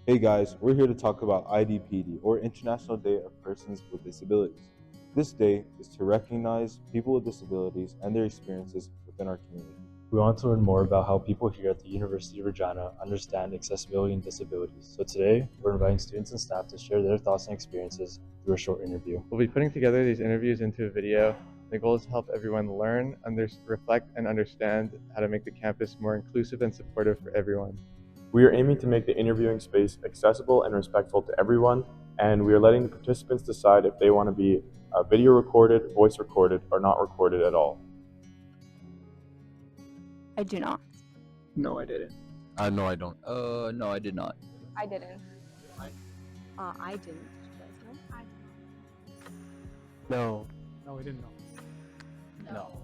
Hey guys, we're here to talk about IDPD, or International Day of Persons with Disabilities. This day is to recognize people with disabilities and their experiences within our community. We want to learn more about how people here at the University of Regina understand accessibility and disabilities. So today, we're inviting students and staff to share their thoughts and experiences through a short interview. We'll be putting together these interviews into a video. The goal is to help everyone learn, reflect, and understand how to make the campus more inclusive and supportive for everyone. We are aiming to make the interviewing space accessible and respectful to everyone, and we are letting the participants decide if they want to be video recorded, voice recorded, or not recorded at all. I do not. No, I didn't. No, I don't. No, I did not. I didn't. I didn't. No. No, we didn't know. No.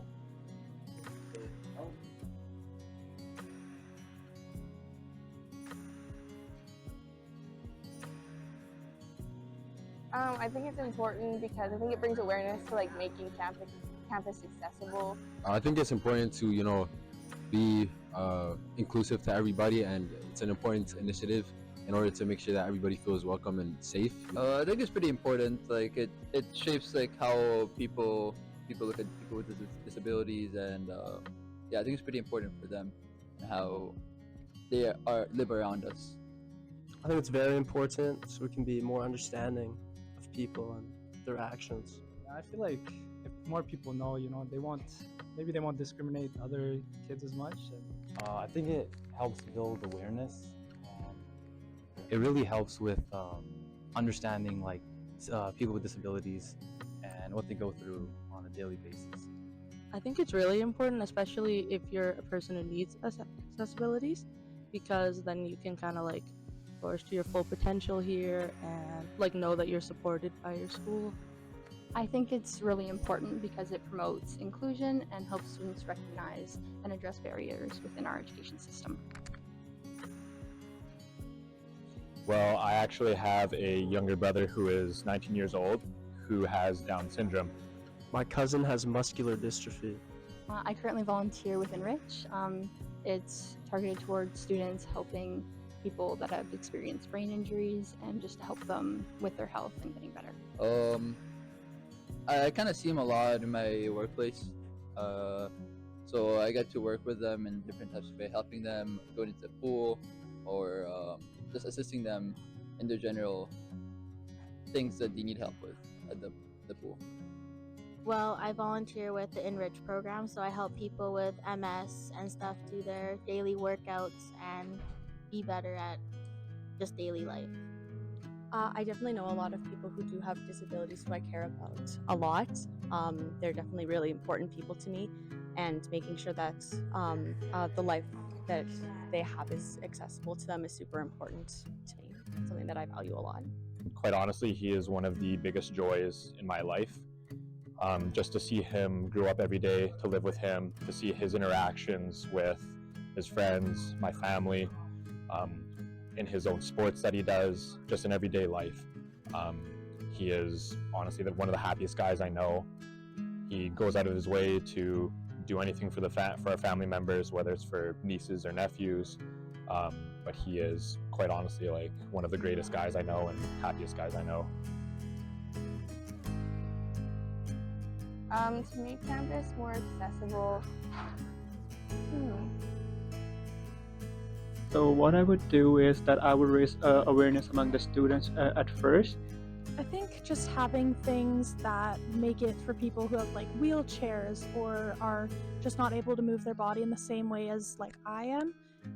I think it's important because I think it brings awareness to like making campus accessible. I think it's important to, be inclusive to everybody, and it's an important initiative in order to make sure that everybody feels welcome and safe. I think it's pretty important. Like it shapes like how people look at people with disabilities, and yeah, I think it's pretty important for them and how they live around us. I think it's very important so we can be more understanding of people and their actions. I feel like if more people know, maybe they won't discriminate other kids as much. And I think it helps build awareness. It really helps with understanding people with disabilities and what they go through on a daily basis. I think it's really important, especially if you're a person who needs accessibilities, because then you can kind of flourish to your full potential here and know that you're supported by your school. I think it's really important because it promotes inclusion and helps students recognize and address barriers within our education system. Well, I actually have a younger brother who is 19 years old who has Down syndrome. My cousin has muscular dystrophy. I currently volunteer with Enrich. It's targeted towards students helping people that have experienced brain injuries and just to help them with their health and getting better. I kind of see them a lot in my workplace. So I get to work with them in different types of ways, helping them go into the pool or just assisting them in their general things that they need help with at the pool. Well, I volunteer with the Enrich program, so I help people with MS and stuff do their daily workouts and be better at just daily life. I definitely know a lot of people who do have disabilities who I care about a lot. They're definitely really important people to me, and making sure that the life that they have is accessible to them is super important to me. It's something that I value a lot. Quite honestly, he is one of the biggest joys in my life. Just to see him grow up every day, to live with him, to see his interactions with his friends, my family, in his own sports that he does, just in everyday life. He is honestly one of the happiest guys I know. He goes out of his way to do anything for our family members, whether it's for nieces or nephews. But he is quite honestly one of the greatest guys I know and happiest guys I know. To make campus more accessible, So what I would do is that I would raise awareness among the students at first. I think just having things that make it for people who have wheelchairs or are just not able to move their body in the same way as I am,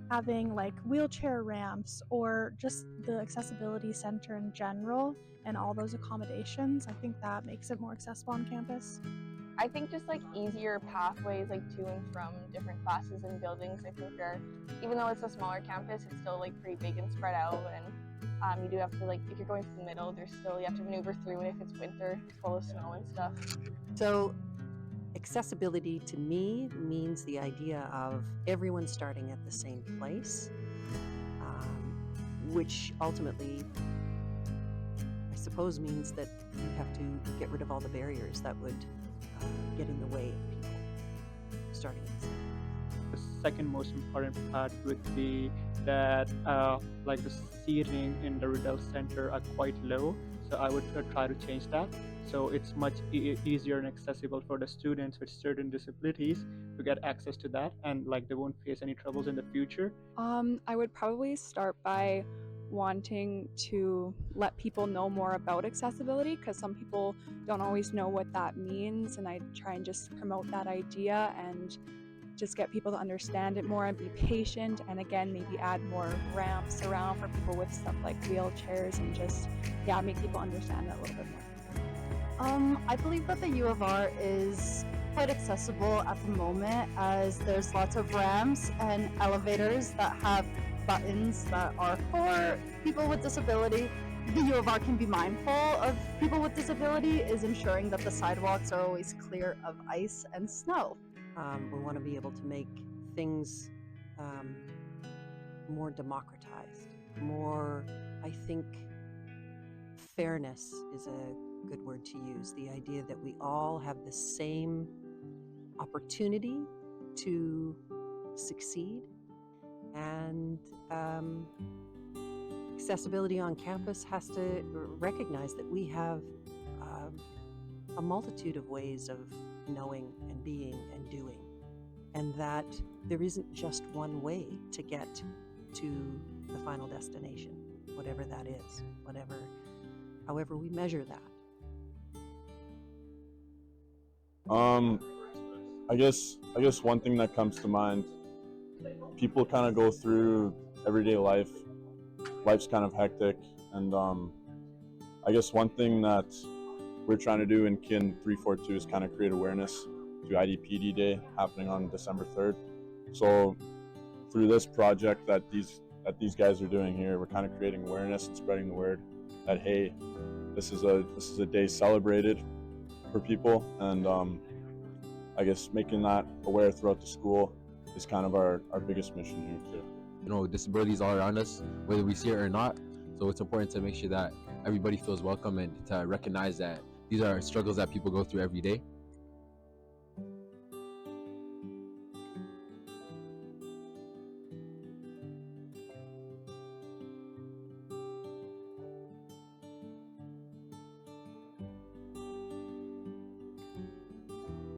having wheelchair ramps or just the accessibility center in general and all those accommodations, I think that makes it more accessible on campus. I think just easier pathways to and from different classes and buildings. I think even though it's a smaller campus, it's still pretty big and spread out, and you do have to if you're going to the middle, you have to maneuver through it if it's winter, it's full of snow and stuff. So accessibility to me means the idea of everyone starting at the same place, which ultimately I suppose means that you have to get rid of all the barriers that would get in the way of people starting at the same. The second most important part would be that like the seating in the Riddell Center are quite low. So I would try to change that. So it's much easier and accessible for the students with certain disabilities to get access to that, and like they won't face any troubles in the future. I would probably start by wanting to let people know more about accessibility, because some people don't always know what that means, and I try and just promote that idea and just get people to understand it more and be patient, and again maybe add more ramps around for people with stuff like wheelchairs, and just make people understand it a little bit more. I believe that the U of R is quite accessible at the moment, as there's lots of ramps and elevators that have buttons that are for people with disability. The U of R can be mindful of people with disability is ensuring that the sidewalks are always clear of ice and snow. We want to be able to make things more democratized, more, I think, fairness is a good word to use. The idea that we all have the same opportunity to succeed, and accessibility on campus has to recognize that we have a multitude of ways of knowing and being and doing, and that there isn't just one way to get to the final destination, whatever that is, however we measure that. I guess one thing that comes to mind, people kind of go through everyday life. Life's kind of hectic, and I guess one thing that we're trying to do in KIN 342 is kind of create awareness to IDPD Day happening on December 3rd. So through this project that these guys are doing here, we're kind of creating awareness and spreading the word that, hey, this is a day celebrated for people, and I guess making that aware throughout the school is kind of our biggest mission here too. You know, disabilities all around us, whether we see it or not. So it's important to make sure that everybody feels welcome and to recognize that these are struggles that people go through every day.